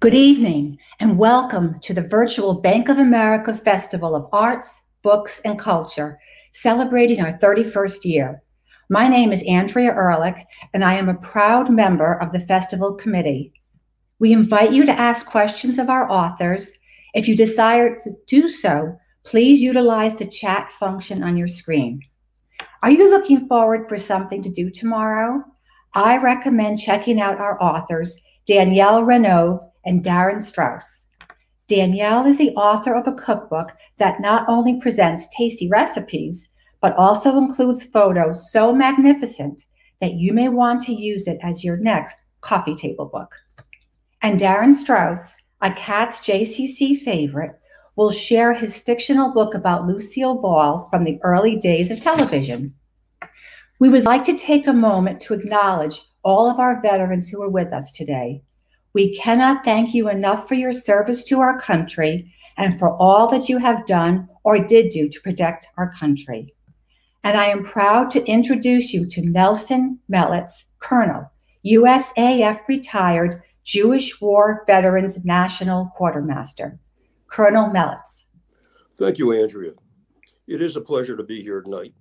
Good evening, and welcome to the virtual Bank of America Festival of Arts, Books, and Culture, celebrating our 31st year. My name is Andrea Ehrlich, and I am a proud member of the festival committee. We invite you to ask questions of our authors. If you desire to do so, please utilize the chat function on your screen. Are you looking forward for something to do tomorrow? I recommend checking out our authors, Danielle Renaud and Darren Strauss. Danielle is the author of a cookbook that not only presents tasty recipes, but also includes photos so magnificent that you may want to use it as your next coffee table book. And Darren Strauss, a Katz JCC favorite, will share his fictional book about Lucille Ball from the early days of television. We would like to take a moment to acknowledge all of our veterans who are with us today. We cannot thank you enough for your service to our country and for all that you have done or did do to protect our country. And I am proud to introduce you to Nelson Melitz, Colonel, USAF retired Jewish War Veterans National Quartermaster. Colonel Melitz. Thank you, Andrea. It is a pleasure to be here tonight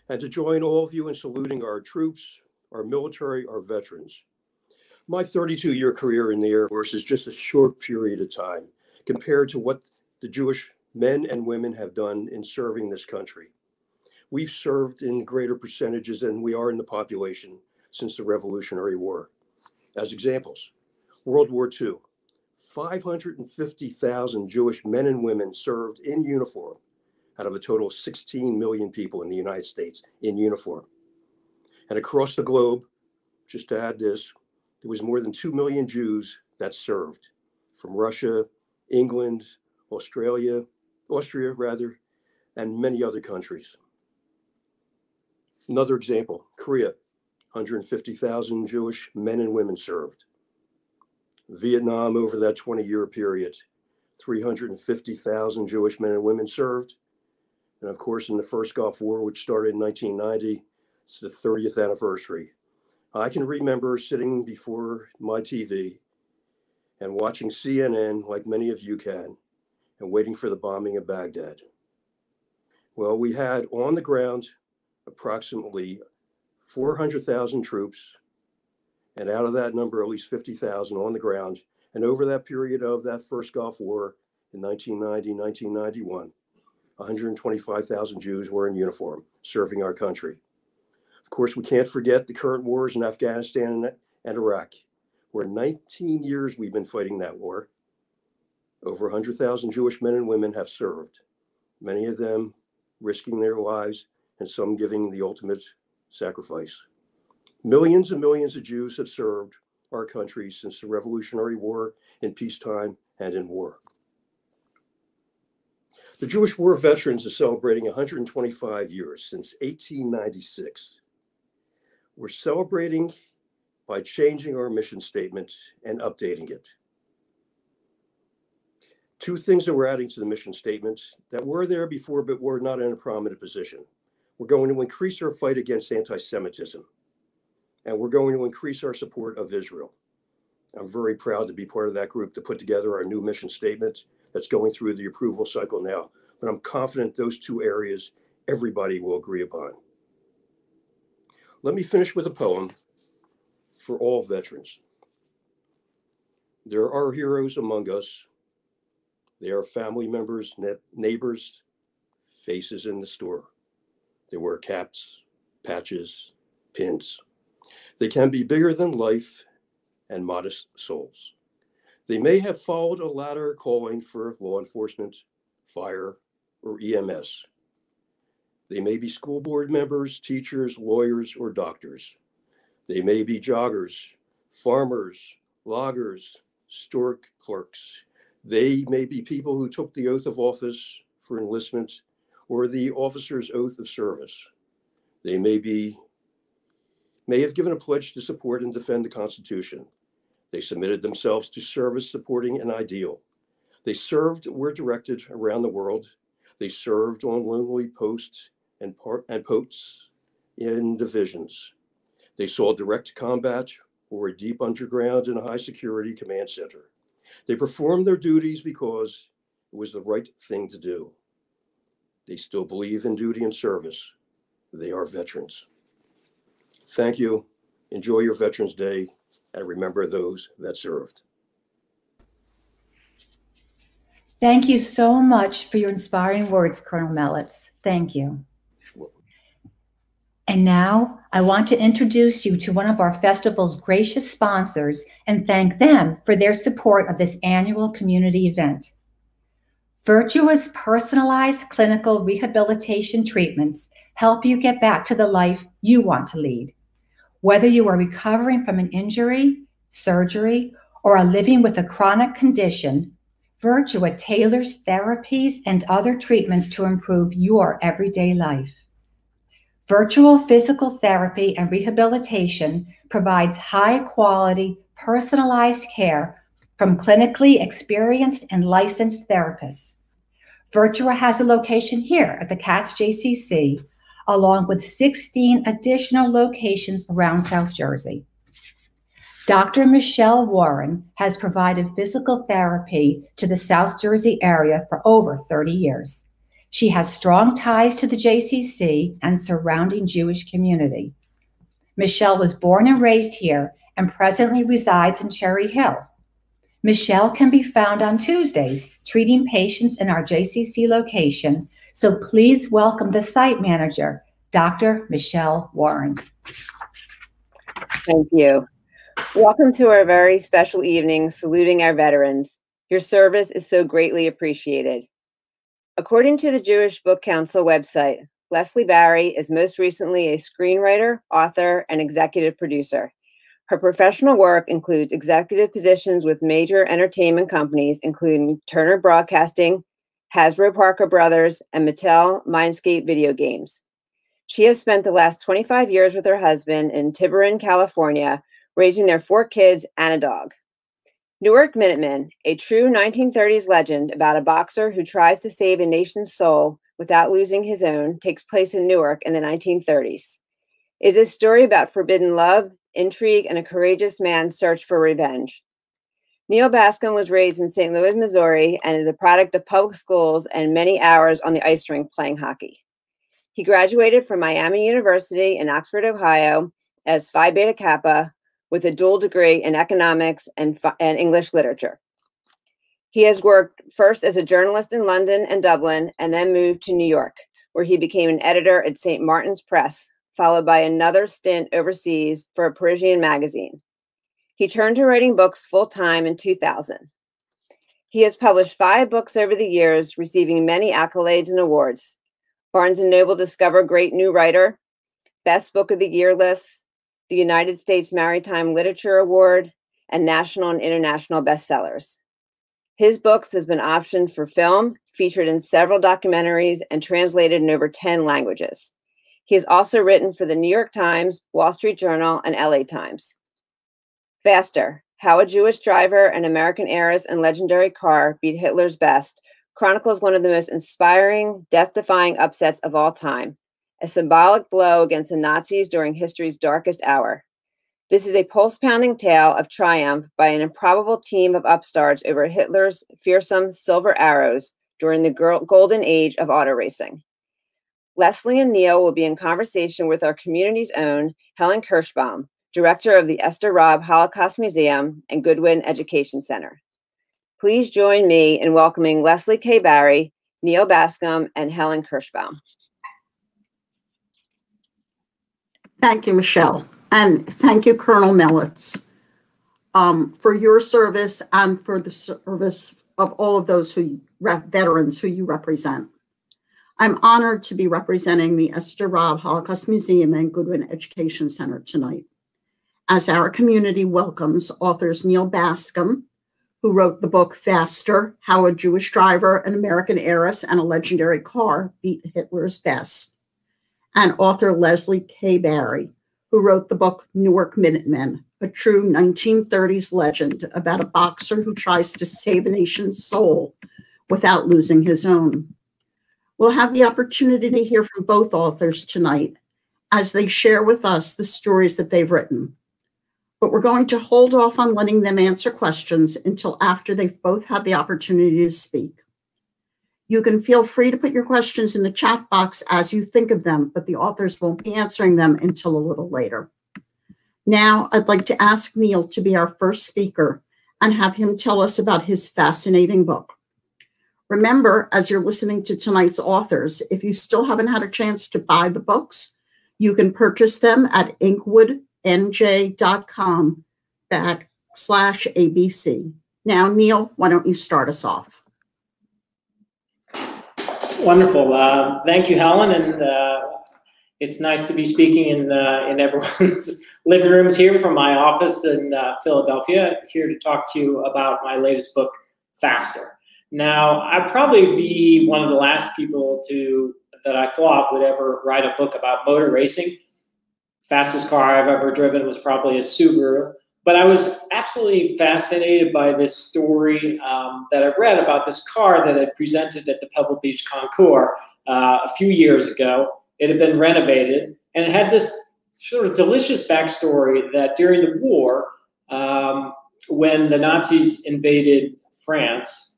and to join all of you in saluting our troops, our military, our veterans. My 32-year career in the Air Force is just a short period of time compared to what the Jewish men and women have done in serving this country. We've served in greater percentages than we are in the population since the Revolutionary War. As examples, World War II, 550,000 Jewish men and women served in uniform out of a total of 16 million people in the United States in uniform. And across the globe, just to add this, there was more than 2 million Jews that served from Russia, England, Austria, and many other countries. Another example, Korea, 150,000 Jewish men and women served. Vietnam, over that 20-year period, 350,000 Jewish men and women served. And of course, in the first Gulf War, which started in 1990, it's the 30th anniversary. I can remember sitting before my TV and watching CNN, like many of you can, and waiting for the bombing of Baghdad. Well, we had on the ground approximately 400,000 troops, and out of that number, at least 50,000 on the ground. And over that period of that first Gulf War in 1990, 1991, 125,000 Jews were in uniform serving our country. Of course, we can't forget the current wars in Afghanistan and Iraq, where 19 years we've been fighting that war. Over 100,000 Jewish men and women have served, many of them risking their lives and some giving the ultimate sacrifice. Millions and millions of Jews have served our country since the Revolutionary War, in peacetime and in war. The Jewish War Veterans are celebrating 125 years since 1896. We're celebrating by changing our mission statement and updating it. Two things that we're adding to the mission statement that were there before, but were not in a prominent position. We're going to increase our fight against antisemitism, and we're going to increase our support of Israel. I'm very proud to be part of that group to put together our new mission statement that's going through the approval cycle now. But I'm confident those two areas everybody will agree upon. Let me finish with a poem for all veterans. There are heroes among us. They are family members, neighbors, faces in the store. They wear caps, patches, pins. They can be bigger than life and modest souls. They may have followed a ladder calling for law enforcement, fire, or EMS. They may be school board members, teachers, lawyers, or doctors. They may be joggers, farmers, loggers, store clerks. They may be people who took the oath of office for enlistment or the officer's oath of service. They may have given a pledge to support and defend the Constitution. They submitted themselves to service supporting an ideal. They served where directed around the world. They served on lonely posts and posts in divisions. They saw direct combat or deep underground in a high security command center. They performed their duties because it was the right thing to do. They still believe in duty and service. They are veterans. Thank you. Enjoy your Veterans Day and remember those that served. Thank you so much for your inspiring words, Colonel Mellitz. Thank you. And now I want to introduce you to one of our festival's gracious sponsors and thank them for their support of this annual community event. Virtuous personalized clinical rehabilitation treatments help you get back to the life you want to lead. Whether you are recovering from an injury, surgery, or are living with a chronic condition, Virtua tailors therapies and other treatments to improve your everyday life. Virtual physical therapy and rehabilitation provides high-quality, personalized care from clinically experienced and licensed therapists. Virtua has a location here at the Katz JCC, along with 16 additional locations around South Jersey. Dr. Michelle Warren has provided physical therapy to the South Jersey area for over 30 years. She has strong ties to the JCC and surrounding Jewish community. Michelle was born and raised here and presently resides in Cherry Hill. Michelle can be found on Tuesdays treating patients in our JCC location, so please welcome the site manager, Dr. Michelle Warren. Thank you. Welcome to our very special evening saluting our veterans. Your service is so greatly appreciated. According to the Jewish Book Council website, Leslie Barry is most recently a screenwriter, author, and executive producer. Her professional work includes executive positions with major entertainment companies, including Turner Broadcasting, Hasbro Parker Brothers, and Mattel Mindscape Video Games. She has spent the last 25 years with her husband in Tiburon, California, raising their 4 kids and a dog. Newark Minutemen, a true 1930s legend about a boxer who tries to save a nation's soul without losing his own, takes place in Newark in the 1930s. It is a story about forbidden love, intrigue, and a courageous man's search for revenge. Neal Bascomb was raised in St. Louis, Missouri, and is a product of public schools and many hours on the ice rink playing hockey. He graduated from Miami University in Oxford, Ohio, as Phi Beta Kappa, with a dual degree in economics and English literature. He has worked first as a journalist in London and Dublin, and then moved to New York, where he became an editor at St. Martin's Press, followed by another stint overseas for a Parisian magazine. He turned to writing books full-time in 2000. He has published 5 books over the years, receiving many accolades and awards. Barnes & Noble Discover Great New Writer, Best Book of the Year lists, the United States Maritime Literature Award, and national and international bestsellers. His books has been optioned for film, featured in several documentaries, and translated in over 10 languages. He has also written for the New York Times, Wall Street Journal, and LA Times. Faster, How a Jewish Driver, an American Heiress, and Legendary Car Beat Hitler's Best chronicles one of the most inspiring, death-defying upsets of all time, a symbolic blow against the Nazis during history's darkest hour. This is a pulse-pounding tale of triumph by an improbable team of upstarts over Hitler's fearsome silver arrows during the golden age of auto racing. Leslie and Neal will be in conversation with our community's own Helen Kirschbaum, director of the Esther Raab Holocaust Museum and Goodwin Education Center. Please join me in welcoming Leslie K. Barry, Neal Bascomb, and Helen Kirschbaum. Thank you, Michelle. And thank you, Colonel Mellitz, for your service and for the service of all of those veterans who you represent. I'm honored to be representing the Esther Raab Holocaust Museum and Goodwin Education Center tonight, as our community welcomes authors Neal Bascomb, who wrote the book Faster, How a Jewish Driver, an American Heiress, and a Legendary Car Beat Hitler's Best, and author Leslie K. Barry, who wrote the book Newark Minutemen, a true 1930s legend about a boxer who tries to save a nation's soul without losing his own. We'll have the opportunity to hear from both authors tonight as they share with us the stories that they've written. but we're going to hold off on letting them answer questions until after they've both had the opportunity to speak. You can feel free to put your questions in the chat box as you think of them, but the authors won't be answering them until a little later. Now, I'd like to ask Neal to be our first speaker and have him tell us about his fascinating book. Remember, as you're listening to tonight's authors, if you still haven't had a chance to buy the books, you can purchase them at inkwoodnj.com/ABC. Now, Neal, why don't you start us off? Wonderful. Thank you, Helen. And it's nice to be speaking in everyone's living rooms here from my office in Philadelphia, here to talk to you about my latest book, Faster. Now, I'd probably be one of the last people that I thought would ever write a book about motor racing. Fastest car I've ever driven was probably a Subaru. But I was absolutely fascinated by this story that I read about this car that had presented at the Pebble Beach Concours a few years ago. It had been renovated, and it had this sort of delicious backstory that during the war, when the Nazis invaded France,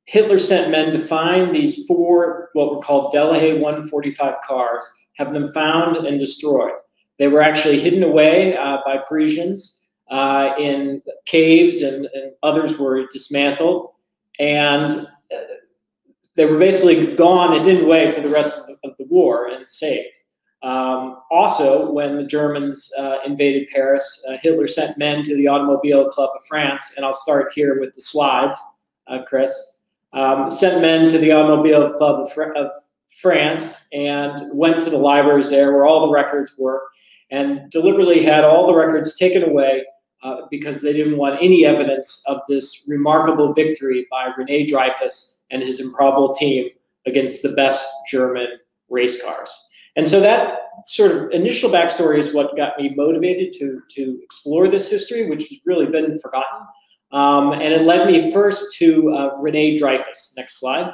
Hitler sent men to find these 4 what were called Delahaye 145 cars, have them found and destroyed. They were actually hidden away by Parisians in caves, and others were dismantled, and they were basically gone and hidden away for the rest of the war and saved. Also, when the Germans invaded Paris, Hitler sent men to the Automobile Club of France, and I'll start here with the slides, Chris. Sent men to the Automobile Club of France and went to the libraries there where all the records were, and deliberately had all the records taken away because they didn't want any evidence of this remarkable victory by René Dreyfus and his improbable team against the best German race cars. And so that sort of initial backstory is what got me motivated to explore this history, which has really been forgotten. And it led me first to René Dreyfus. Next slide.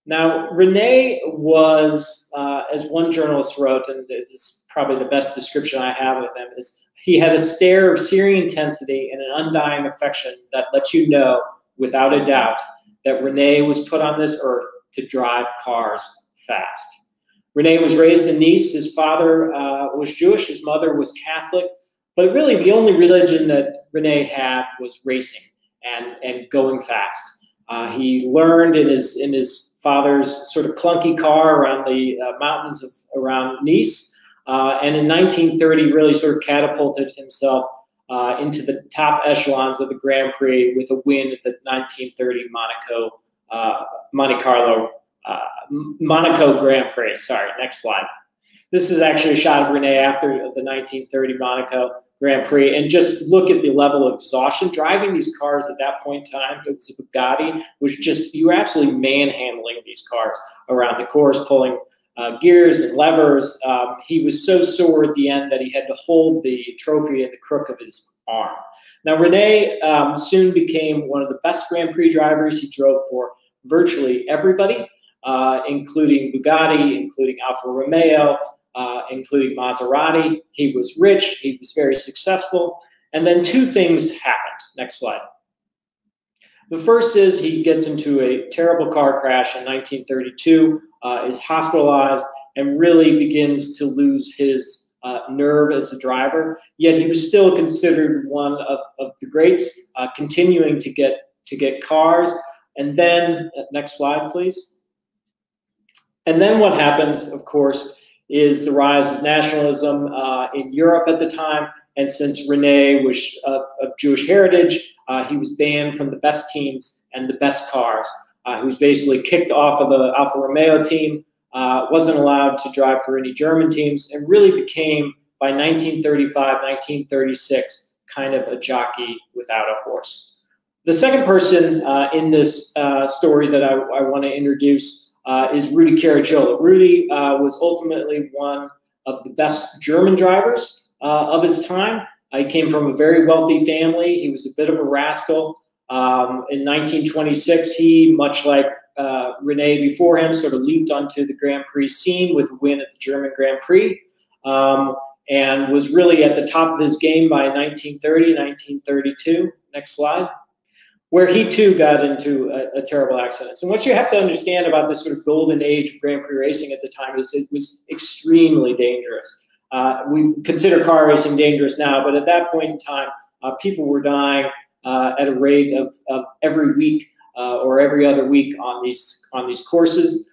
Now, René was, as one journalist wrote, and it's probably the best description I have of him, is he had a stare of searing intensity and an undying affection that lets you know, without a doubt, that René was put on this earth to drive cars fast. René was raised in Nice. His father was Jewish, his mother was Catholic, but really the only religion that René had was racing and going fast. He learned in his father's sort of clunky car around the mountains around Nice, and in 1930 really sort of catapulted himself into the top echelons of the Grand Prix with a win at the 1930 Monaco Grand Prix. Sorry, next slide. This is actually a shot of René after the 1930 Monaco Grand Prix, and just look at the level of exhaustion. Driving these cars at that point in time, it was a Bugatti, was just, you were absolutely manhandling these cars around the course, pulling gears and levers. He was so sore at the end that he had to hold the trophy at the crook of his arm. Now, René soon became one of the best Grand Prix drivers. He drove for virtually everybody, including Bugatti, including Alfa Romeo, including Maserati. He was rich, he was very successful, and then 2 things happened. Next slide. The first is he gets into a terrible car crash in 1932, is hospitalized, and really begins to lose his nerve as a driver, yet he was still considered one of the greats, continuing to get cars. And then, next slide, please. And then what happens, of course, is the rise of nationalism in Europe at the time. And since René was of Jewish heritage, he was banned from the best teams and the best cars. He was basically kicked off of the Alfa Romeo team, wasn't allowed to drive for any German teams, and really became, by 1935, 1936, kind of a jockey without a horse. The second person in this story that I want to introduce is Rudi Caricciolo. Rudi was ultimately one of the best German drivers of his time. He came from a very wealthy family. He was a bit of a rascal. In 1926, he, much like René before him, sort of leaped onto the Grand Prix scene with a win at the German Grand Prix. and was really at the top of his game by 1930, 1932. Next slide. Where he too got into a terrible accident. And what you have to understand about this sort of golden age of Grand Prix racing at the time is it was extremely dangerous. We consider car racing dangerous now, but at that point in time, people were dying at a rate of every week or every other week on these courses.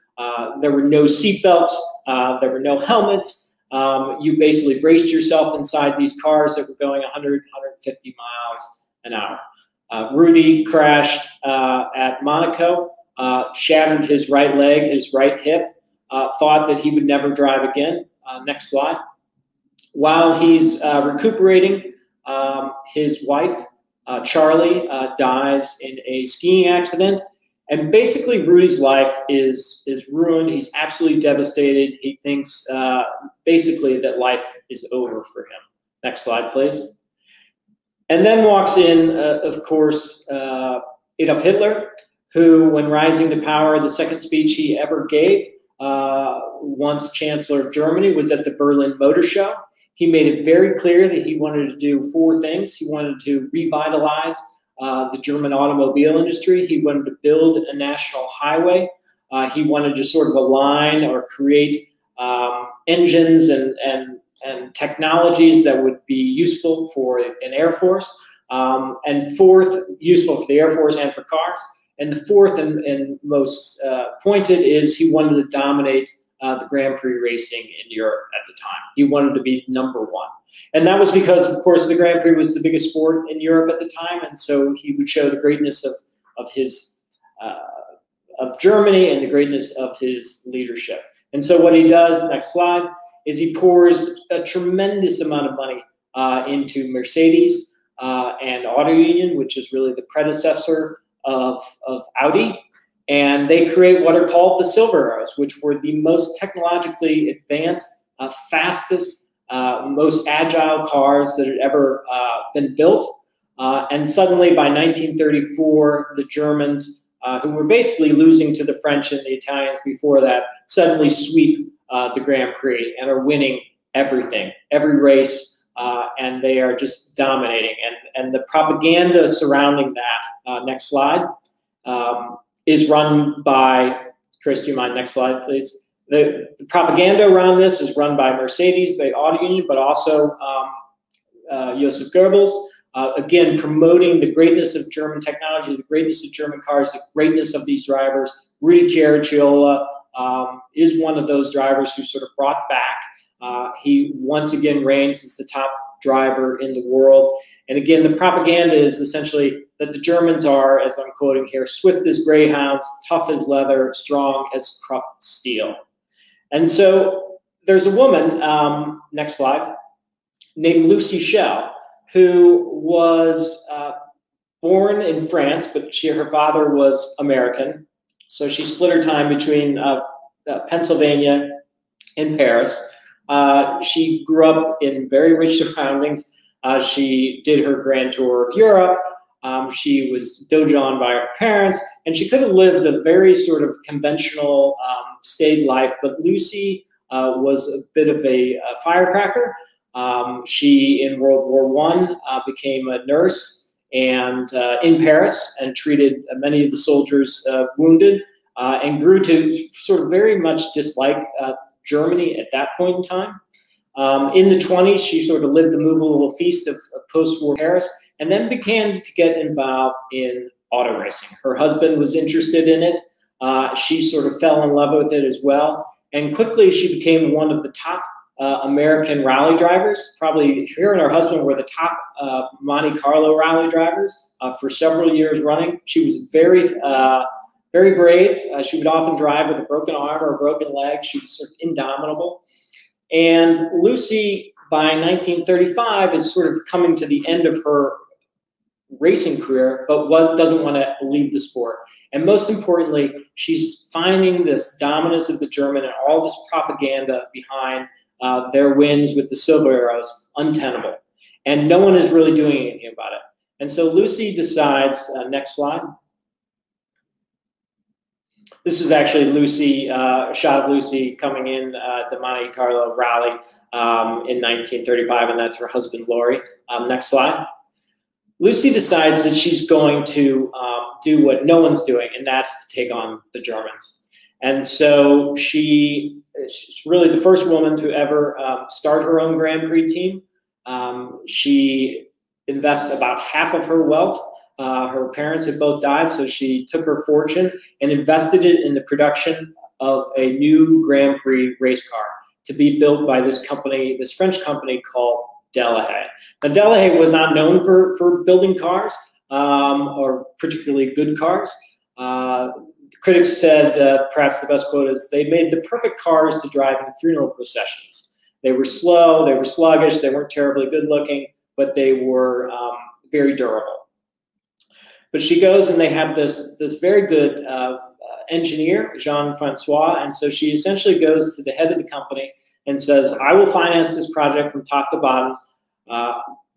There were no seatbelts. There were no helmets. You basically braced yourself inside these cars that were going 100, 150 miles an hour. Rudy crashed at Monaco, shattered his right leg, his right hip, thought that he would never drive again. Next slide. While he's recuperating, his wife, Charlie, dies in a skiing accident. And basically, Rudy's life is ruined. He's absolutely devastated. He thinks basically that life is over for him. Next slide, please. And then walks in, of course, Adolf Hitler, who, when rising to power, the second speech he ever gave, once Chancellor of Germany, was at the Berlin Motor Show. He made it very clear that he wanted to do 4 things. He wanted to revitalize the German automobile industry. He wanted to build a national highway. He wanted to sort of align or create engines and technologies that would be useful for an Air Force. And fourth, useful for the Air Force and for cars. And the fourth and most pointed is he wanted to dominate the Grand Prix racing in Europe at the time. He wanted to be #1. And that was because, of course, the Grand Prix was the biggest sport in Europe at the time. And so he would show the greatness of Germany and the greatness of his leadership. And so what he does, next slide, is he pours a tremendous amount of money into Mercedes and Auto Union, which is really the predecessor of Audi. And they create what are called the Silver Arrows, which were the most technologically advanced, fastest, most agile cars that had ever been built. And suddenly by 1934, the Germans, who were basically losing to the French and the Italians before that, suddenly sweep the Grand Prix and are winning everything, every race, and they are just dominating. And the propaganda surrounding that, next slide, is run by, Chris, do you mind, next slide, please? The propaganda around this is run by Mercedes, by Auto Union, but also Joseph Goebbels, again, promoting the greatness of German technology, the greatness of German cars, the greatness of these drivers. Rudy Chiaricchiola is one of those drivers who sort of brought back. He once again reigns as the top driver in the world. And again, the propaganda is essentially that the Germans are, as I'm quoting here, swift as greyhounds, tough as leather, strong as Krupp steel. And so there's a woman, next slide, named Lucy Schell, who was born in France, but her father was American. So she split her time between Pennsylvania and Paris. She grew up in very rich surroundings. She did her grand tour of Europe. She was doted on by her parents, and she could have lived a very sort of conventional, staid life. But Lucy was a bit of a firecracker. She, in World War I, became a nurse and in Paris and treated many of the soldiers wounded, and grew to sort of very much dislike Germany at that point in time. In the 20s, she sort of lived the movable feast of post-war Paris, and then began to get involved in auto racing. Her husband was interested in it. She sort of fell in love with it as well. And quickly, she became one of the top American rally drivers. Probably her and her husband were the top Monte Carlo rally drivers for several years running. She was very brave. She would often drive with a broken arm or a broken leg. She was sort of indomitable. And Lucy, by 1935, is sort of coming to the end of her racing career, but doesn't want to leave the sport. And most importantly, she's finding this dominance of the German and all this propaganda behind their wins with the Silver Arrows untenable. And no one is really doing anything about it. And so Lucy decides, next slide, This is actually Lucy, a shot of Lucy coming in the Monte Carlo rally in 1935, and that's her husband, Laurie. Next slide. Lucy decides that she's going to do what no one's doing, and that's to take on the Germans. And so she's really the first woman to ever start her own Grand Prix team. She invests about half of her wealth. Her parents had both died, so she took her fortune and invested it in the production of a new Grand Prix race car to be built by this company, this French company called Delahaye. Now, Delahaye was not known for building cars or particularly good cars. Critics said, perhaps the best quote is, they made the perfect cars to drive in funeral processions. They were slow, they were sluggish, they weren't terribly good looking, but they were very durable. But she goes and they have this very good engineer, Jean-Francois, and so she essentially goes to the head of the company and says, I will finance this project from top to bottom.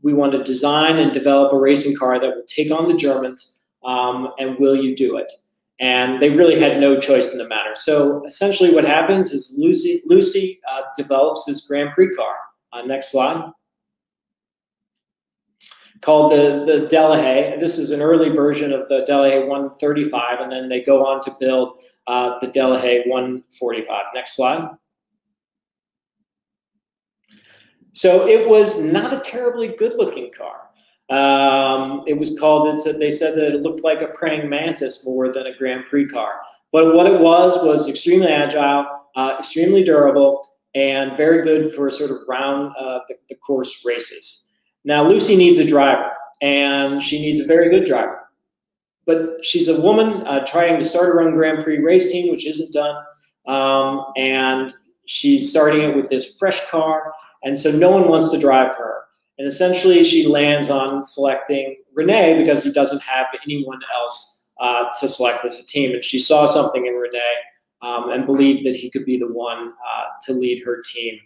We want to design and develop a racing car that will take on the Germans, and will you do it? And they really had no choice in the matter. So essentially what happens is Lucy develops this Grand Prix car. Next slide. Called the Delahaye. This is an early version of the Delahaye 135, and then they go on to build the Delahaye 145. Next slide. So it was not a terribly good-looking car. It was called, they said that it looked like a praying mantis more than a Grand Prix car. But what it was extremely agile, extremely durable, and very good for sort of round the course races. Now, Lucy needs a driver, and she needs a very good driver. But she's a woman trying to start her own Grand Prix race team, which isn't done. And she's starting it with this fresh car, and so no one wants to drive her. And essentially, she lands on selecting Renee because he doesn't have anyone else to select as a team. And she saw something in Renee and believed that he could be the one to lead her team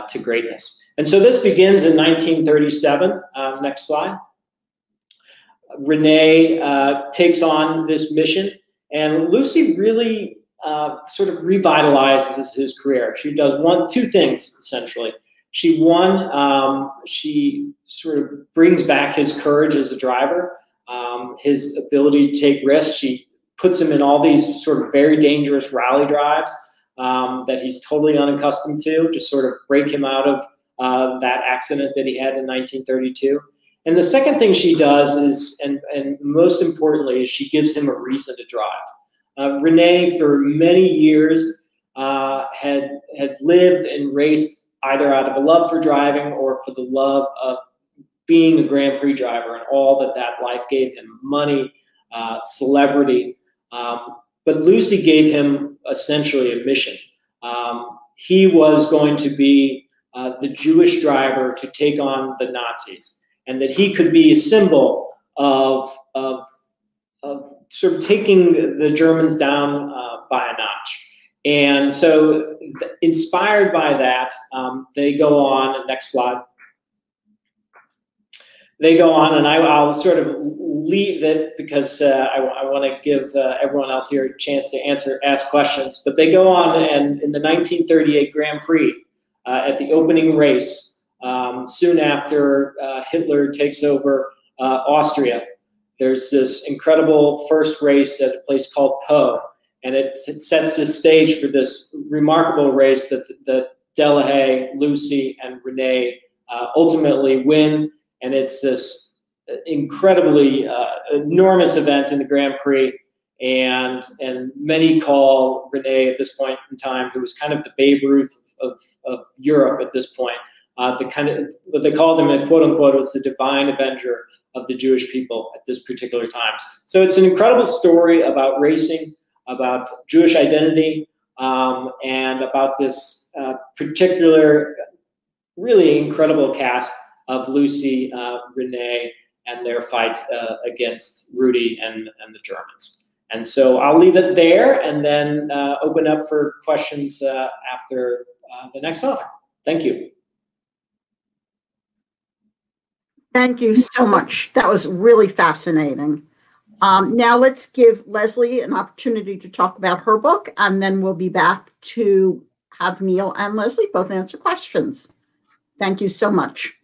to greatness. And so this begins in 1937. Next slide. Renee takes on this mission, and Lucy really sort of revitalizes his career. She does two things, essentially. She sort of brings back his courage as a driver, his ability to take risks. She puts him in all these sort of very dangerous rally drives that he's totally unaccustomed to sort of break him out of that accident that he had in 1932. And the second thing she does is, and most importantly, is she gives him a reason to drive. Renee, for many years, had lived and raced either out of a love for driving or for the love of being a Grand Prix driver and all that life gave him, money, celebrity. But Lucy gave him essentially a mission. He was going to be the Jewish driver to take on the Nazis, and that he could be a symbol of sort of taking the Germans down by a notch. And so inspired by that, they go on, next slide. They go on, and I'll sort of leave it because I want to give everyone else here a chance to ask questions. But they go on, and in the 1938 Grand Prix, at the opening race, soon after Hitler takes over Austria, there's this incredible first race at a place called Po, and it sets the stage for this remarkable race that Delahaye, Lucy, and Renee ultimately win. And it's this incredibly enormous event in the Grand Prix. And many call Renee at this point in time, who was kind of the Babe Ruth of Europe at this point, the kind of what they called him, quote unquote, was the divine avenger of the Jewish people at this particular time. So it's an incredible story about racing, about Jewish identity, and about this particular really incredible cast of Lucy, Renee, and their fight against Rudy and the Germans. And so I'll leave it there and then open up for questions after the next author. Thank you. Thank you so much. That was really fascinating. Now let's give Leslie an opportunity to talk about her book, and then we'll be back to have Neal and Leslie both answer questions. Thank you so much.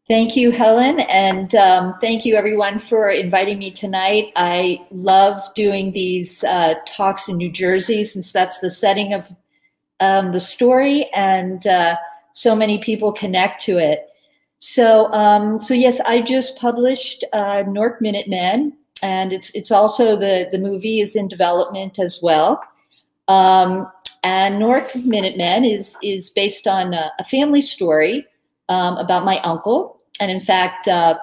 Thank you, Helen, and thank you everyone for inviting me tonight. I love doing these talks in New Jersey since that's the setting of the story, and so many people connect to it. So yes, I just published Newark Minutemen, and it's also the movie is in development as well. And Newark Minutemen is based on a family story about my uncle. And in fact, I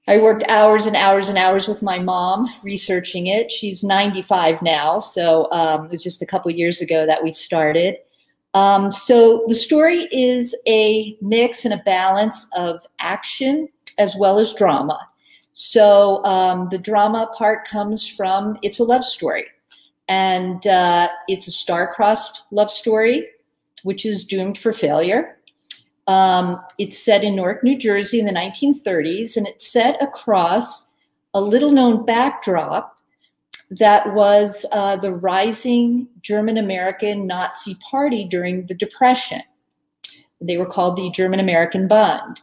worked hours and hours and hours with my mom researching it. She's 95 now, so it was just a couple of years ago that we started. So the story is a mix and a balance of action as well as drama. So the drama part comes from, it's a love story. And it's a star-crossed love story, which is doomed for failure. It's set in Newark, New Jersey in the 1930s, and it's set across a little-known backdrop that was the rising German-American Nazi Party during the Depression. They were called the German-American Bund.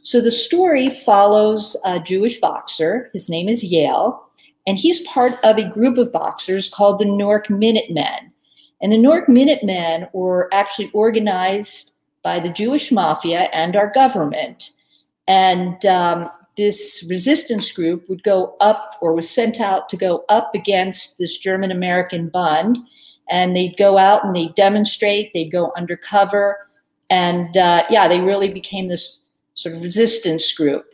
So the story follows a Jewish boxer. His name is Yael, and he's part of a group of boxers called the Newark Minutemen. And the Newark Minutemen were actually organized by the Jewish Mafia and our government. And this resistance group would go up, or was sent out to go up against this German-American Bund. And they'd go out and they'd demonstrate, they'd go undercover. And yeah, they really became this sort of resistance group.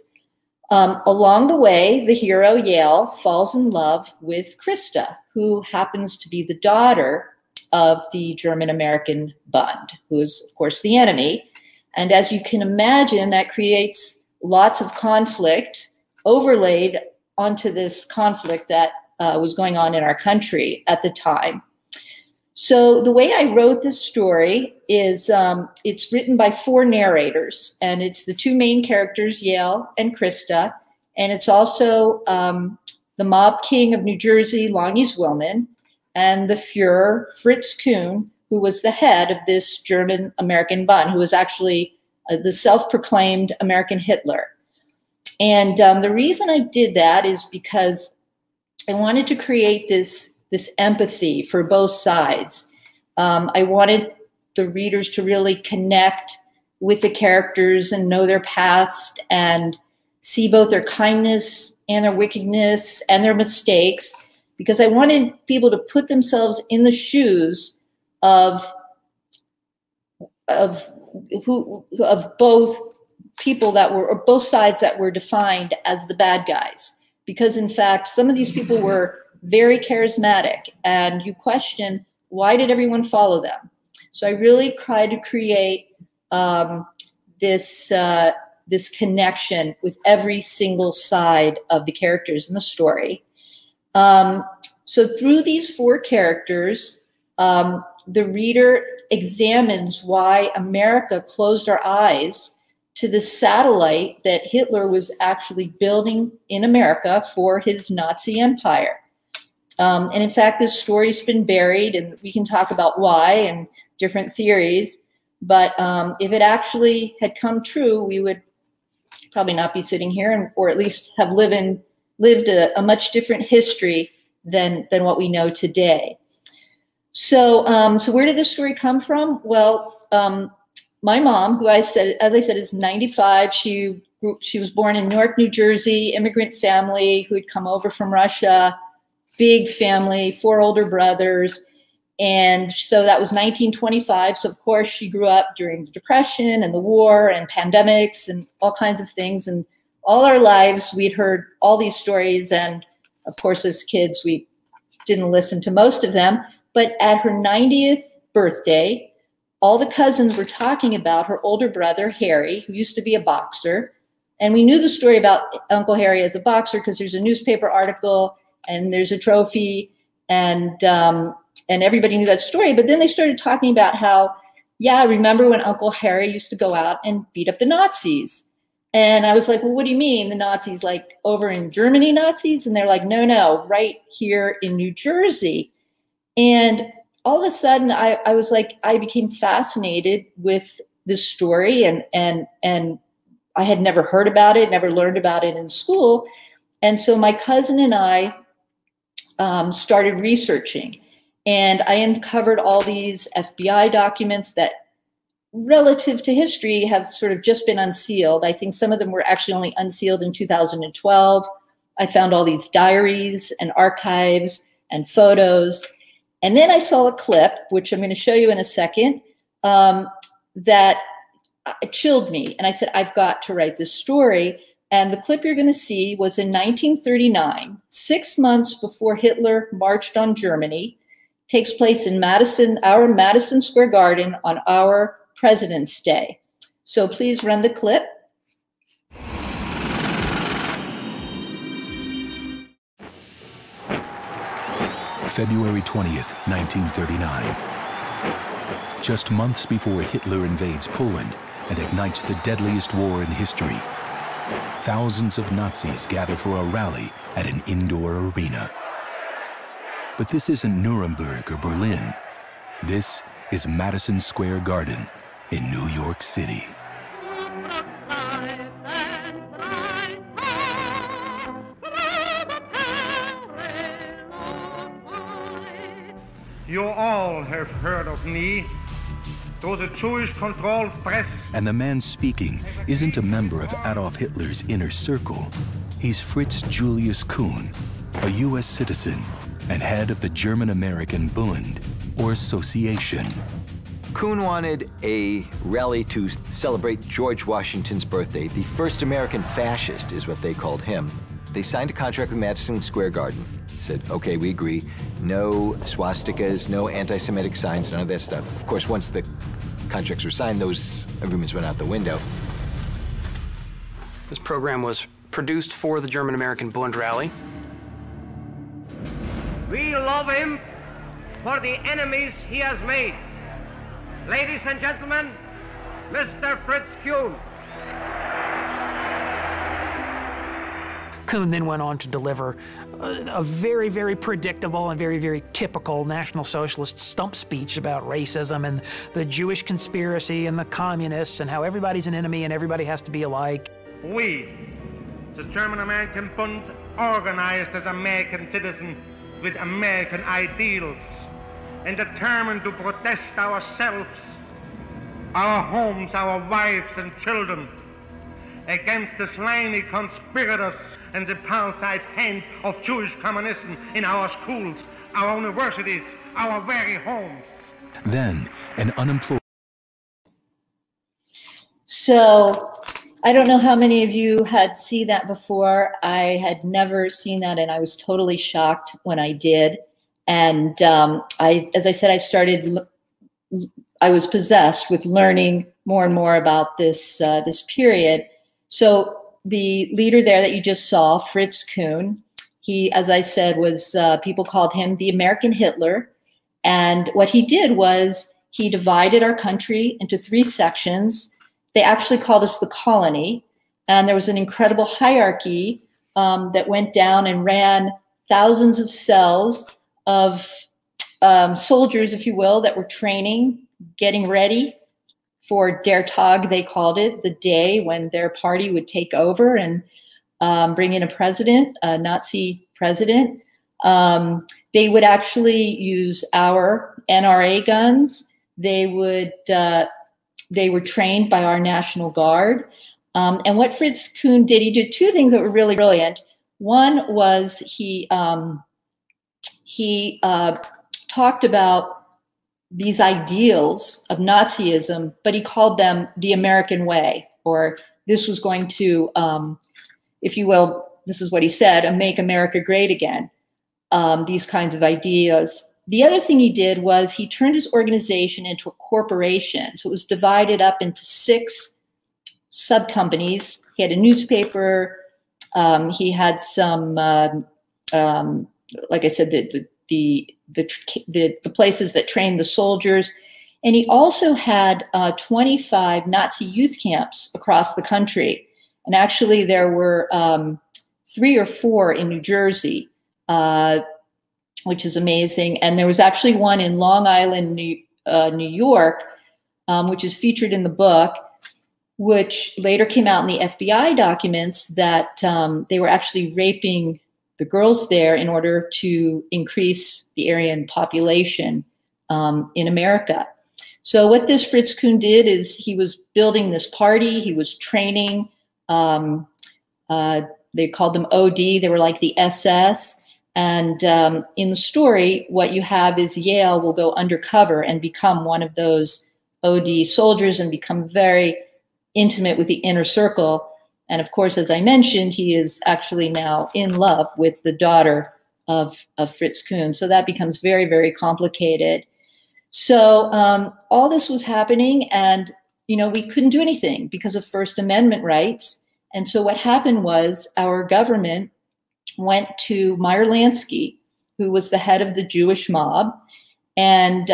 Along the way, the hero, Yael, falls in love with Krista, who happens to be the daughter of the German-American Bund, who is, of course, the enemy. And as you can imagine, that creates lots of conflict overlaid onto this conflict that was going on in our country at the time. So the way I wrote this story is it's written by 4 narrators, and it's the 2 main characters, Yael and Krista, and it's also the mob king of New Jersey, Lonnie's Willman, and the Führer Fritz Kuhn, who was the head of this German-American Bund, who was actually the self-proclaimed American Hitler. And the reason I did that is because I wanted to create this empathy for both sides. I wanted the readers to really connect with the characters and know their past and see both their kindness and their wickedness and their mistakes, because I wanted people to put themselves in the shoes of both people that were, or both sides that were defined as the bad guys. Because in fact, some of these people were very charismatic, and you question, why did everyone follow them? So I really tried to create this connection with every single side of the characters in the story. So through these 4 characters, the reader examines why America closed our eyes to the satellite that Hitler was actually building in America for his Nazi empire. And in fact, this story's been buried, and we can talk about why and different theories. But if it actually had come true, we would probably not be sitting here, or at least have lived a much different history than what we know today. So, so where did this story come from? Well, my mom, who as I said, is 95. She was born in Newark, New Jersey, immigrant family who had come over from Russia, big family, 4 older brothers. And so that was 1925. So of course she grew up during the Depression and the war and pandemics and all kinds of things. And all our lives, we'd heard all these stories. And of course, as kids, we didn't listen to most of them. But at her 90th birthday, all the cousins were talking about her older brother, Harry, who used to be a boxer. And we knew the story about Uncle Harry as a boxer because there's a newspaper article and there's a trophy, and everybody knew that story. But then they started talking about how, yeah, remember when Uncle Harry used to go out and beat up the Nazis? And I was like, well, what do you mean? The Nazis, like over in Germany Nazis? And they're like, no, right here in New Jersey. And all of a sudden I was like, I became fascinated with this story, and I had never heard about it, never learned about it in school. And so my cousin and I started researching, and I uncovered all these FBI documents that, relative to history, have sort of just been unsealed. I think some of them were actually only unsealed in 2012. I found all these diaries and archives and photos. And then I saw a clip, which I'm going to show you in a second, that chilled me. And I said, I've got to write this story. And the clip you're going to see was in 1939, 6 months before Hitler marched on Germany. Takes place in our Madison Square Garden on our President's Day. So please run the clip. February 20th, 1939. Just months before Hitler invades Poland and ignites the deadliest war in history, thousands of Nazis gather for a rally at an indoor arena. But this isn't Nuremberg or Berlin. This is Madison Square Garden in New York City. You all have heard of me through the Jewish-controlled press. And the man speaking isn't a member of Adolf Hitler's inner circle. He's Fritz Julius Kuhn, a U.S. citizen and head of the German-American Bund, or association. Kuhn wanted a rally to celebrate George Washington's birthday. The first American fascist is what they called him. They signed a contract with Madison Square Garden. Said, okay, we agree. No swastikas, no anti-Semitic signs, none of that stuff. Of course, once the contracts were signed, those agreements went out the window. This program was produced for the German-American Bund rally. We love him for the enemies he has made. Ladies and gentlemen, Mr. Fritz Kuhn. Kuhn then went on to deliver a very, very predictable and very, very typical National Socialist stump speech about racism and the Jewish conspiracy and the communists and how everybody's an enemy and everybody has to be alike. We, the German-American Bund, organized as American citizens with American ideals and determined to protect ourselves, our homes, our wives and children against the slimy conspirators and the parasite hand of Jewish communism in our schools, our universities, our very homes. Then, an unemployed... So, I don't know how many of you had seen that before. I had never seen that, and I was totally shocked when I did. And as I said, I was possessed with learning more and more about this period. So the leader there that you just saw, Fritz Kuhn, he, as I said, was, people called him the American Hitler. And what he did was he divided our country into 3 sections. They actually called us the colony. And there was an incredible hierarchy that went down and ran thousands of cells of soldiers, if you will, that were training, getting ready for Der Tag, they called it, the day when their party would take over and bring in a president, a Nazi president. They would actually use our NRA guns. They were trained by our National Guard. And what Fritz Kuhn did, he did 2 things that were really brilliant. One was he talked about these ideals of Nazism, but he called them the American way, or this was going to, if you will, this is what he said, make America great again, these kinds of ideas. The other thing he did was he turned his organization into a corporation. So it was divided up into 6 sub-companies. He had a newspaper. He had some, like I said, the places that trained the soldiers. And he also had 25 Nazi youth camps across the country. And actually, there were 3 or 4 in New Jersey, which is amazing. And there was actually one in Long Island, New York, which is featured in the book, which later came out in the FBI documents that they were actually raping the girls there in order to increase the Aryan population in America. So what this Fritz Kuhn did is he was building this party. He was training. They called them OD. They were like the SS. And in the story, what you have is Yael will go undercover and become one of those OD soldiers and become very intimate with the inner circle. And of course, as I mentioned, he is actually now in love with the daughter of Fritz Kuhn. So that becomes very, very complicated. So all this was happening, and we couldn't do anything because of First Amendment rights. And so what happened was our government went to Meyer Lansky, who was the head of the Jewish mob, and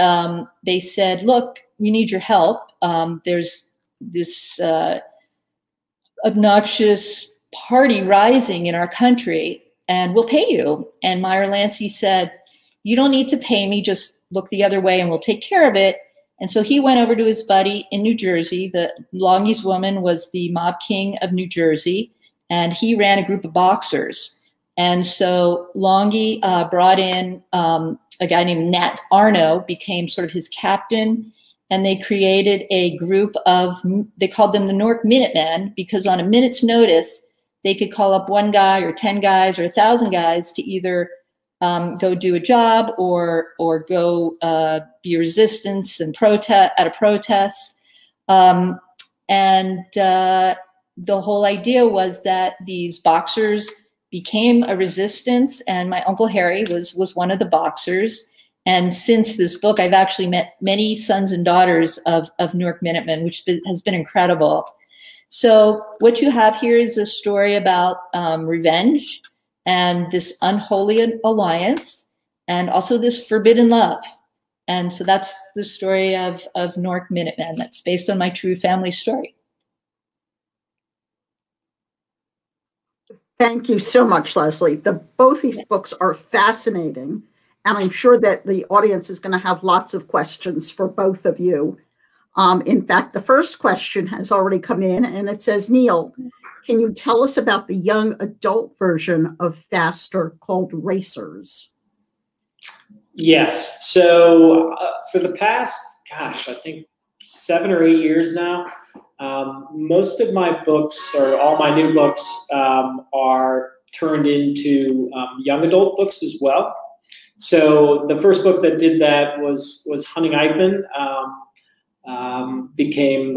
they said, look, we need your help. There's this obnoxious party rising in our country, and we'll pay you. And Meyer Lansky said, you don't need to pay me, just look the other way and we'll take care of it. And so he went over to his buddy in New Jersey. The Longy's woman was the mob king of New Jersey, and he ran a group of boxers. And so Longy brought in a guy named Nat Arno, became sort of his captain, and they created a group of, they called them the Newark Minutemen, because on a minute's notice, they could call up 1 guy or 10 guys or 1,000 guys to either go do a job or go be resistance and protest at a protest. And the whole idea was that these boxers became a resistance, and my Uncle Harry was one of the boxers. And since this book, I've actually met many sons and daughters of Newark Minutemen, which has been incredible. So what you have here is a story about revenge and this unholy alliance, and also this forbidden love. And so that's the story of Newark Minutemen. That's based on my true family story. Thank you so much, Leslie. Both these books are fascinating, and I'm sure that the audience is going to have lots of questions for both of you. In fact, the first question has already come in, and it says, Neal, can you tell us about the young adult version of Faster called Racers? Yes. So for the past, I think 7 or 8 years now, most of my books, or all my new books, are turned into young adult books as well. So the first book that did that was Hunting Eichmann, became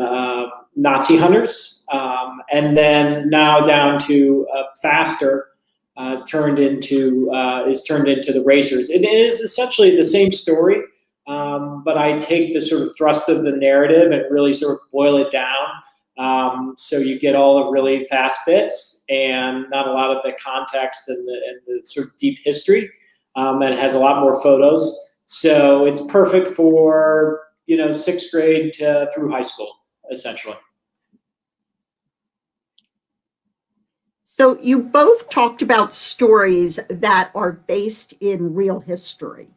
Nazi Hunters, and then now down to Faster, is turned into the Racers. It is essentially the same story, but I take the sort of thrust of the narrative and really sort of boil it down. So you get all the really fast bits and not a lot of the context and the sort of deep history. And it has a lot more photos. So it's perfect for 6th grade through high school, essentially. So you both talked about stories that are based in real history.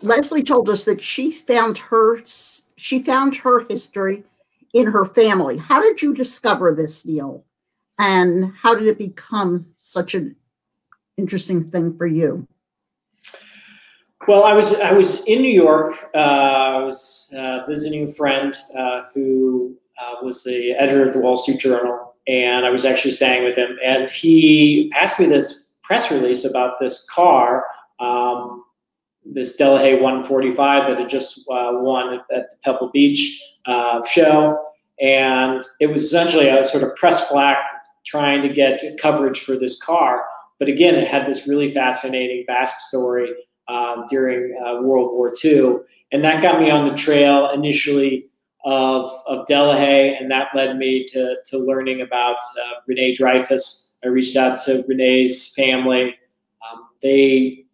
Leslie told us that she found her history in her family. How did you discover this, Neal? And how did it become such an interesting thing for you? Well, I was in New York. I was visiting a friend who was the editor of the Wall Street Journal, and I was actually staying with him. And he passed me this press release about this car, this Delahaye 145 that had just won at the Pebble Beach show. And it was essentially a sort of press flack trying to get coverage for this car. But again, it had this really fascinating backstory during World War II. And that got me on the trail initially of Delahaye, and that led me to learning about Renee Dreyfus. I reached out to Renee's family. They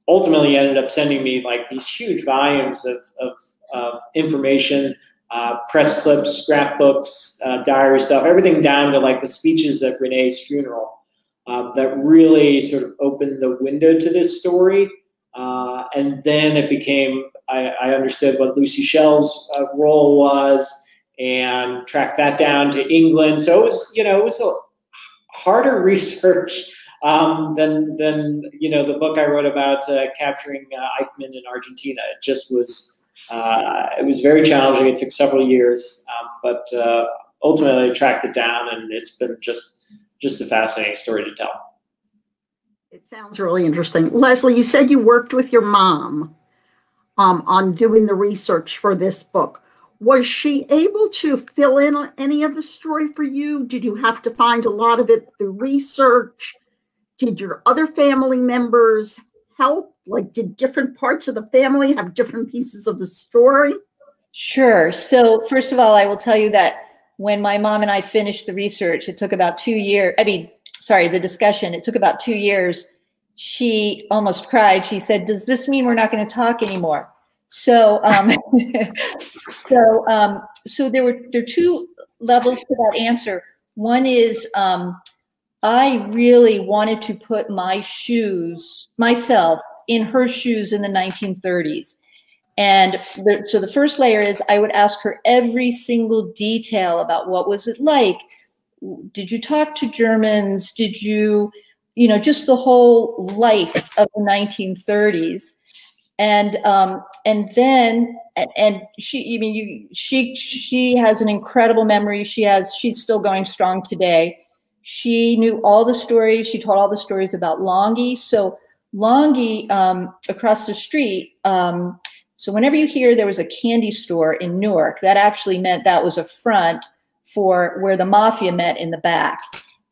ultimately ended up sending me like these huge volumes of information press clips, scrapbooks, diary stuff, everything down to like the speeches at Renee's funeral. That really sort of opened the window to this story. And then it became, I understood what Lucy Schell's role was and tracked that down to England. So it was, you know, it was a harder research than the book I wrote about capturing Eichmann in Argentina. It just was, it was very challenging. It took several years, but ultimately I tracked it down, and it's been just a fascinating story to tell. It sounds really interesting. Leslie, you said you worked with your mom on doing the research for this book. Was she able to fill in on any of the story for you? Did you have to find a lot of it through research? Did your other family members help? Like, did different parts of the family have different pieces of the story? Sure. So first of all, I will tell you that when my mom and I finished the research, it took about 2 years. The discussion, it took about 2 years. She almost cried. She said, "Does this mean we're not going to talk anymore?" So, so there are two levels to that answer. One is I really wanted to put myself in her shoes in the 1930s. And so the first layer is I would ask her every single detail about what was it like. Did you talk to Germans? Did you, just the whole life of the 1930s. And she has an incredible memory. She's still going strong today. She knew all the stories. She told all the stories about Longy. So Longy, across the street, so whenever you hear there was a candy store in Newark, that actually meant that was a front for where the mafia met in the back.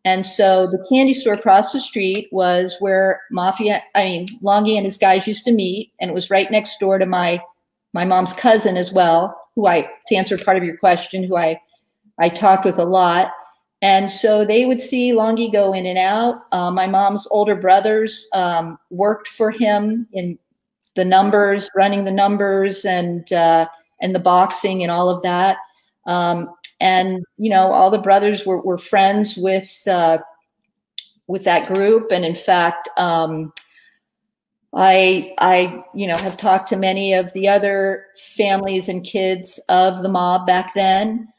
And so the candy store across the street was where Longy and his guys used to meet, and it was right next door to my mom's cousin as well, to answer part of your question, who I talked with a lot. And so they would see Longy go in and out. My mom's older brothers worked for him in the numbers, running the numbers, and the boxing and all of that. And all the brothers were friends with that group. And in fact, I have talked to many of the other families and kids of the mob back then.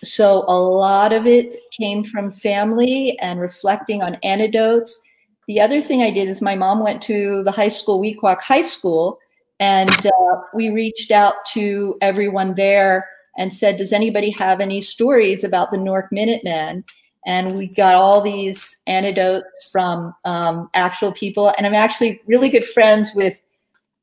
So a lot of it came from family and reflecting on anecdotes. The other thing I did is my mom went to the high school, Wequak High School, and we reached out to everyone there and said, does anybody have any stories about the Newark Minutemen? And we got all these anecdotes from actual people. And I'm actually really good friends with,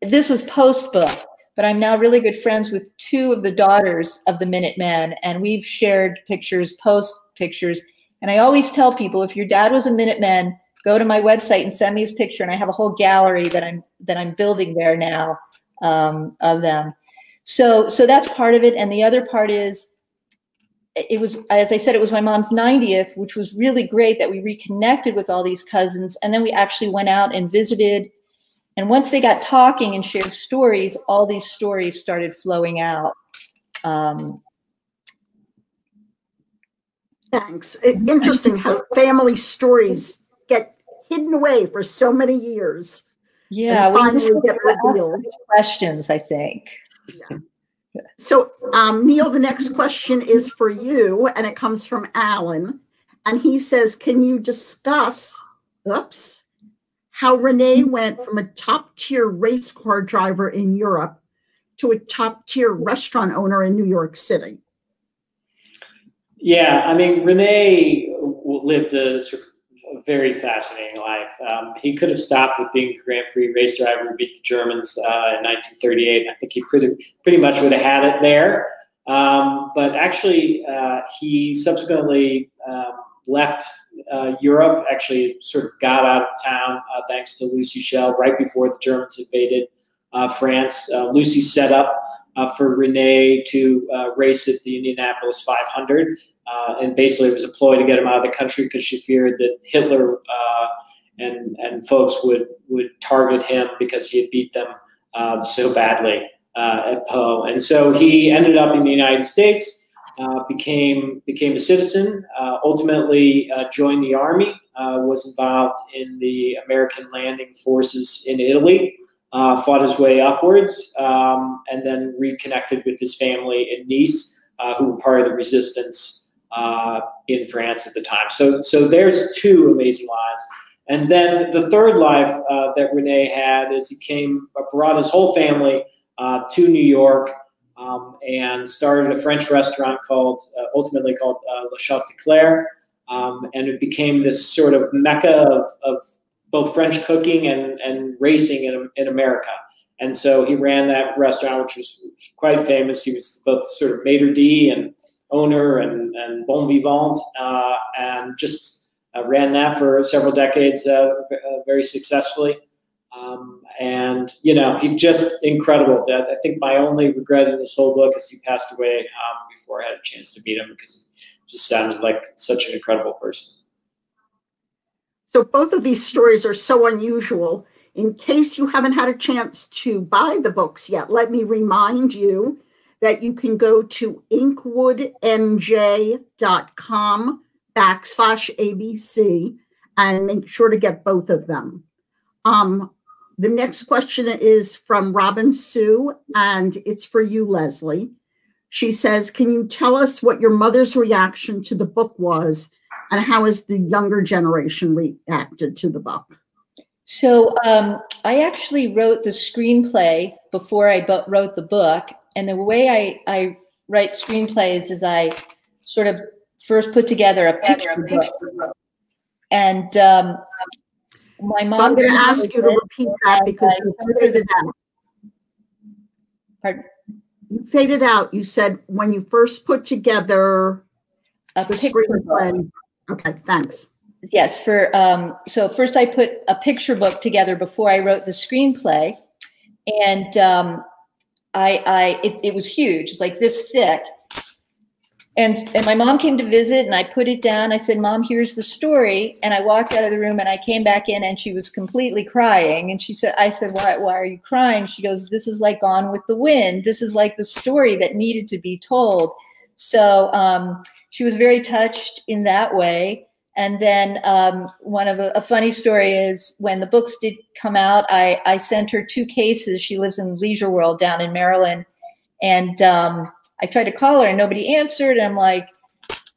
this was post-book, but I'm now really good friends with two of the daughters of the Minutemen. And we've shared pictures, post pictures. And I always tell people, if your dad was a Minuteman, go to my website and send me his picture. And I have a whole gallery that I'm building there now of them. So that's part of it. And the other part is, it was, as I said, it was my mom's 90th, which was really great that we reconnected with all these cousins. And then we actually went out and visited. And once they got talking and shared stories, all these stories started flowing out. Thanks. Interesting how family stories get hidden away for so many years. Yeah, we finally get revealed. Questions, I think. Yeah. So, Neal, the next question is for you, and it comes from Alan. And he says, can you discuss, how Renee went from a top-tier race car driver in Europe to a top-tier restaurant owner in New York City? Yeah, Renee lived a sort of a very fascinating life. He could have stopped with being a Grand Prix race driver and beat the Germans in 1938. I think he pretty much would have had it there. But actually, he subsequently left Europe, actually sort of got out of town thanks to Lucy Schell right before the Germans invaded France. Lucy set up for Renee to race at the Indianapolis 500. And basically it was a ploy to get him out of the country because she feared that Hitler and folks would target him because he had beat them so badly at Poe. And so he ended up in the United States, became a citizen, ultimately joined the Army, was involved in the American landing forces in Italy, fought his way upwards, and then reconnected with his family in Nice, who were part of the resistance in France at the time. So there's two amazing lives. And then the third life that Rene had is he brought his whole family to New York and started a French restaurant ultimately called Le Château, and it became this sort of mecca of both French cooking and racing in America. And so he ran that restaurant, which was quite famous. He was both sort of maitre d' and owner and bon vivant, and just ran that for several decades very successfully. And, you know, he just incredible. I think my only regret in this whole book is he passed away before I had a chance to meet him, because he just sounded like such an incredible person. So both of these stories are so unusual. In case you haven't had a chance to buy the books yet, let me remind you that you can go to inkwoodnj.com/ABC and make sure to get both of them. The next question is from Robin Sue, and it's for you, Leslie. She says, can you tell us what your mother's reaction to the book was, and how has the younger generation reacted to the book? So I actually wrote the screenplay before I wrote the book. And the way I write screenplays is I sort of first put together a picture book. And my mom— So I'm going to ask you to repeat that because you faded out. Pardon? You faded out. You said when you first put together a screenplay. Okay, thanks. Yes, so first I put a picture book together before I wrote the screenplay, and it was huge, like this thick. And my mom came to visit, and I put it down. I said, Mom, here's the story. And I walked out of the room, and I came back in, and she was completely crying. And I said, why are you crying? She goes, this is like Gone with the Wind. This is like the story that needed to be told. So she was very touched in that way. And then a funny story is when the books did come out, I sent her 2 cases. She lives in Leisure World down in Maryland. And I tried to call her and nobody answered. And I'm like,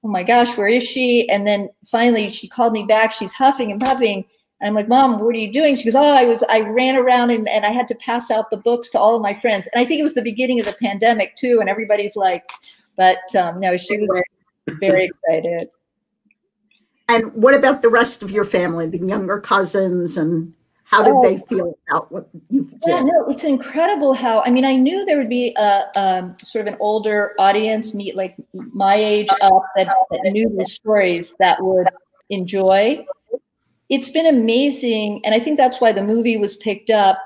oh my gosh, where is she? And then finally she called me back. She's huffing and puffing. And I'm like, Mom, what are you doing? She goes, oh, I ran around and I had to pass out the books to all of my friends. And I think it was the beginning of the pandemic too. And everybody's like, but no, she was very excited. And what about the rest of your family, the younger cousins, and how did they feel about what you did? Yeah, no, it's incredible how, I mean, I knew there would be a sort of an older audience, like my age up, that knew the stories that would enjoy. It's been amazing, and I think that's why the movie was picked up,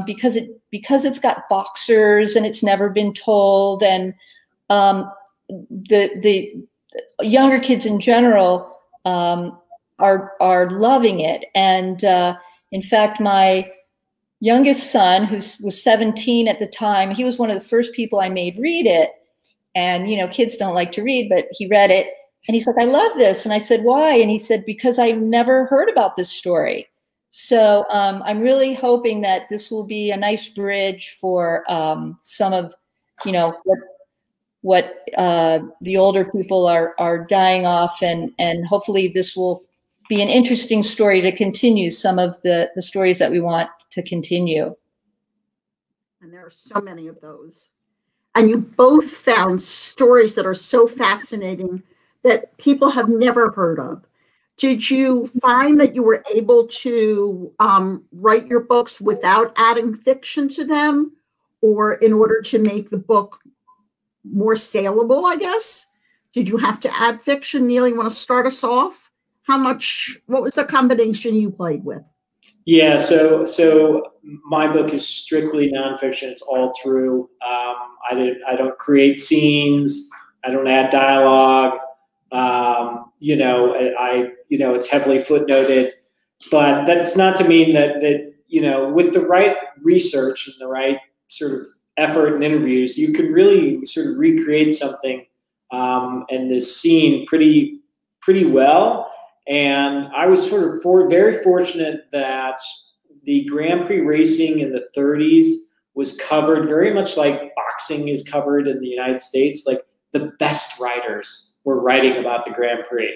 because it's got boxers and it's never been told, and the younger kids in general are loving it. And in fact, my youngest son, who was 17 at the time, he was one of the first people I made read it. And, you know, kids don't like to read, but he read it. And he's like, I love this. And I said, why? And he said, because I never heard about this story. So I'm really hoping that this will be a nice bridge for some of, you know, what the older people are dying off, and hopefully this will be an interesting story to continue some of the stories that we want to continue. And there are so many of those. And you both found stories that are so fascinating that people have never heard of. Did you find that you were able to write your books without adding fiction to them, or in order to make the book more saleable, I guess? Did you have to add fiction? Neal, you want to start us off? What was the combination you played with? Yeah, so my book is strictly nonfiction. It's all true. I don't create scenes. I don't add dialogue. It's heavily footnoted, but that's not to mean that with the right research and the right sort of effort and interviews, you can really sort of recreate something and this scene pretty well. And I was sort of very fortunate that the Grand Prix racing in the 30s was covered very much like boxing is covered in the United States. Like the best writers were writing about the Grand Prix.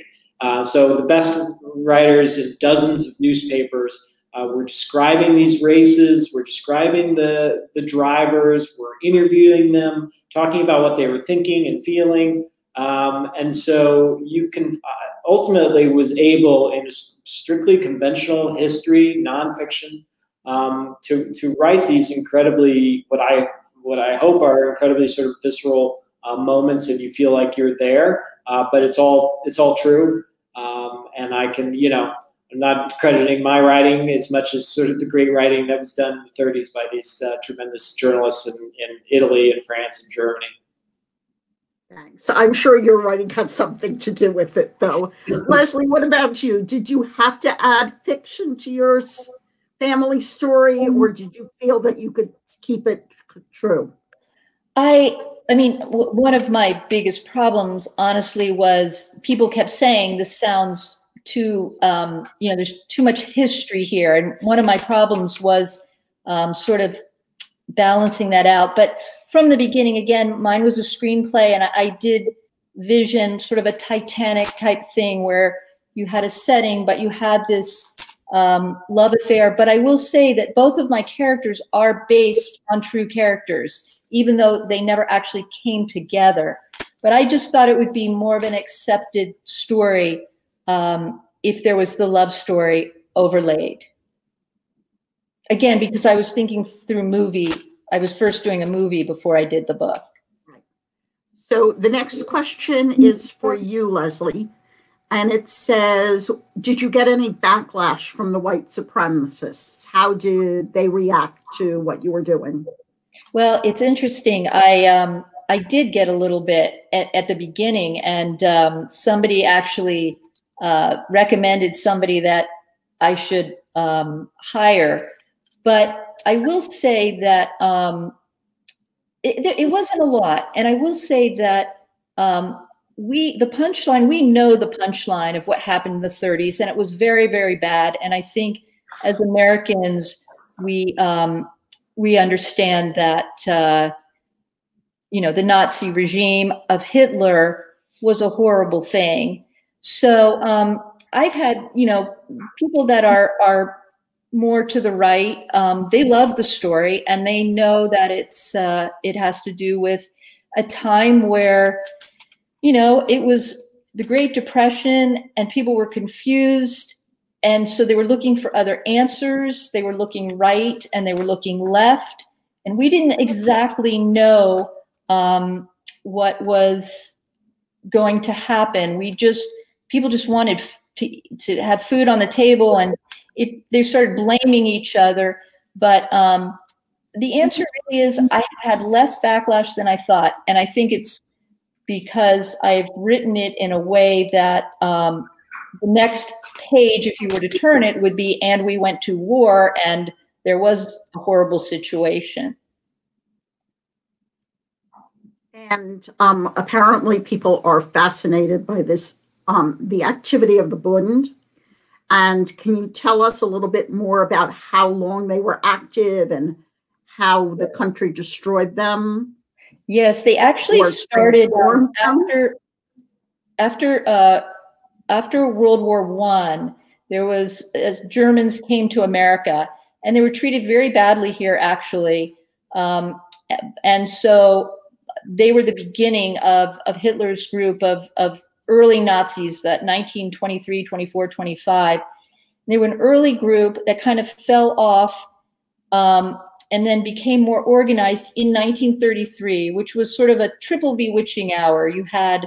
So the best writers in dozens of newspapers were describing these races, were describing the drivers, were interviewing them, talking about what they were thinking and feeling. And so you can ultimately was able in strictly conventional history, nonfiction, to write these incredibly, what I hope are incredibly sort of visceral moments, and you feel like you're there. But it's all true. And I can, I'm not crediting my writing as much as sort of the great writing that was done in the 30s by these tremendous journalists in Italy and France and Germany. Thanks. I'm sure your writing had something to do with it, though. Leslie, what about you? Did you have to add fiction to your family story, or did you feel that you could keep it true? I mean, one of my biggest problems, honestly, was people kept saying this sounds too, there's too much history here. And one of my problems was sort of balancing that out. But from the beginning, again, mine was a screenplay, and I did vision sort of a Titanic type thing where you had a setting, but you had this love affair. But I will say that both of my characters are based on true characters, even though they never actually came together. But I just thought it would be more of an accepted story if there was the love story overlaid. Again, because I was thinking through movie. I was first doing a movie before I did the book. So the next question is for you, Leslie. And it says, did you get any backlash from the white supremacists? How did they react to what you were doing? Well, it's interesting. I did get a little bit at the beginning, and somebody actually recommended somebody that I should hire. But I will say that it wasn't a lot. And I will say that we know the punchline of what happened in the 30s, and it was very, very bad. And I think as Americans, we understand that, the Nazi regime of Hitler was a horrible thing. So I've had, people that are more to the right, they love the story, and they know that it has to do with a time where, it was the Great Depression and people were confused. And so they were looking for other answers. They were looking right and they were looking left. And we didn't exactly know what was going to happen. People just wanted to have food on the table, and they started blaming each other. But the answer really is I had less backlash than I thought. And I think it's because I've written it in a way that the next page, if you were to turn it, would be, and we went to war, and there was a horrible situation. And apparently people are fascinated by this, the activity of the Bund. And can you tell us a little bit more about how long they were active and how the country destroyed them? Yes, they actually started after World War I. There was, as Germans came to America, and they were treated very badly here, actually. And so they were the beginning of Hitler's group of early Nazis, that 1923, 24, 25. They were an early group that kind of fell off and then became more organized in 1933, which was sort of a triple bewitching hour. You had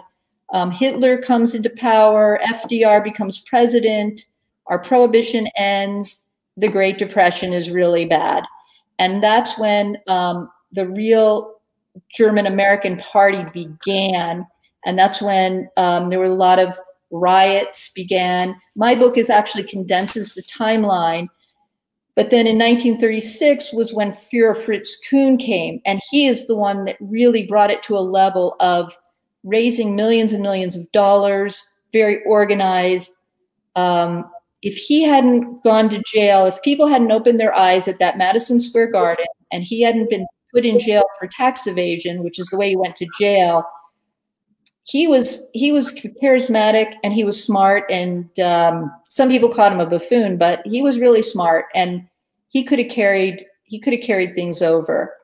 Hitler comes into power, FDR becomes president, our prohibition ends, the Great Depression is really bad. And that's when the real German-American party began. And that's when there were a lot of riots began. My book actually condenses the timeline. But then in 1936 was when Führer Fritz Kuhn came, and he is the one that really brought it to a level of raising millions and millions of dollars, very organized. If he hadn't gone to jail, if people hadn't opened their eyes at that Madison Square Garden, and he hadn't been put in jail for tax evasion, which is the way he went to jail, he was charismatic and he was smart, and some people called him a buffoon, but he was really smart, and he could have carried things over.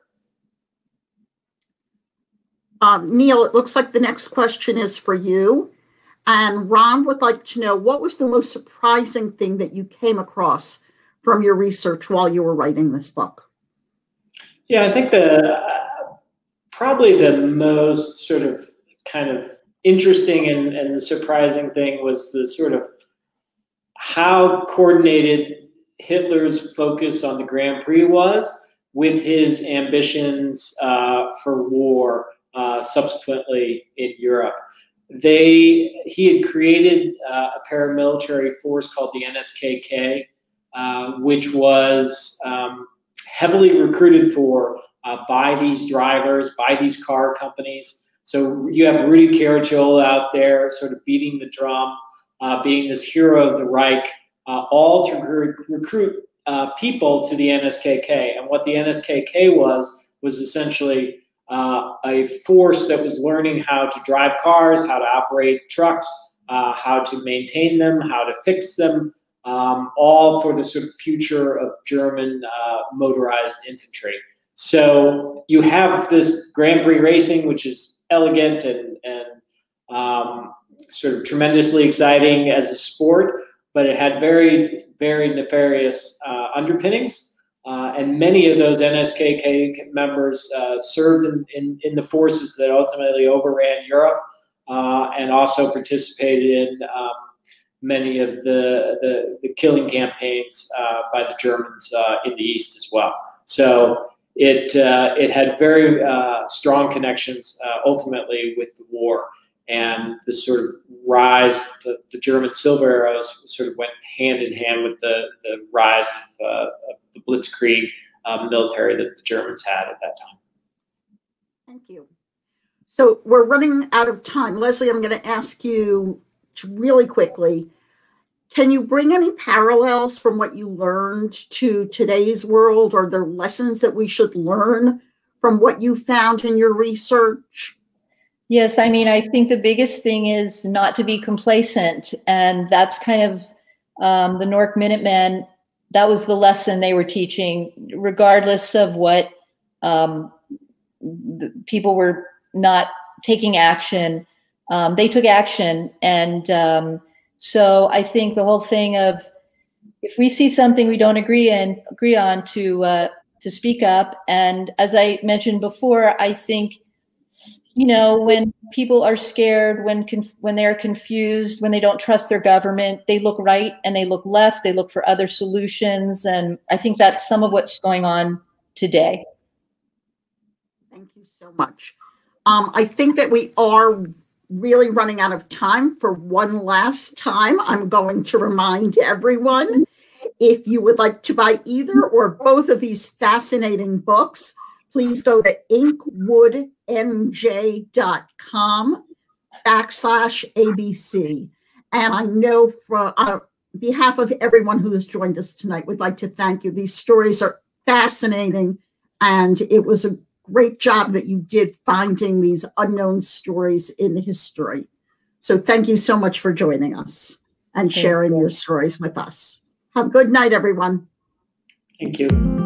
Neal, it looks like the next question is for you. And Ron would like to know, what was the most surprising thing that you came across from your research while you were writing this book? Yeah, I think probably the most sort of kind of interesting and the surprising thing was the sort of how coordinated Hitler's focus on the Grand Prix was with his ambitions for war subsequently in Europe. He had created a paramilitary force called the NSKK, which was heavily recruited for by these drivers, by these car companies. So you have Rudy Caracciolo out there sort of beating the drum, being this hero of the Reich, all to recruit people to the NSKK. And what the NSKK was essentially a force that was learning how to drive cars, how to operate trucks, how to maintain them, how to fix them, all for the sort of future of German motorized infantry. So you have this Grand Prix racing, which is elegant and sort of tremendously exciting as a sport, but it had very, very nefarious underpinnings. And many of those NSKK members served in the forces that ultimately overran Europe, and also participated in many of the killing campaigns by the Germans in the East as well. So it had very strong connections ultimately with the war, and the sort of rise of the German Silver Arrows sort of went hand in hand with the rise of the Blitzkrieg military that the Germans had at that time. Thank you. So we're running out of time. Leslie, I'm going to ask you really quickly, can you bring any parallels from what you learned to today's world? Are there lessons that we should learn from what you found in your research? Yes, I mean, I think the biggest thing is not to be complacent. And that's kind of the Newark Minutemen. That was the lesson they were teaching, regardless of what people were not taking action. They took action. And so I think the whole thing of, if we see something we don't agree on, to speak up. And as I mentioned before, I think, you know, when people are scared, when they're confused, when they don't trust their government, they look right and they look left, they look for other solutions. And I think that's some of what's going on today. Thank you so much. I think that we are really running out of time. For one last time, I'm going to remind everyone, if you would like to buy either or both of these fascinating books, please go to inkwoodnj.com/ABC. And I know on behalf of everyone who has joined us tonight, we'd like to thank you. These stories are fascinating, and it was a great job that you did finding these unknown stories in history. So thank you so much for joining us and sharing your stories with us. Have a good night, everyone. Thank you.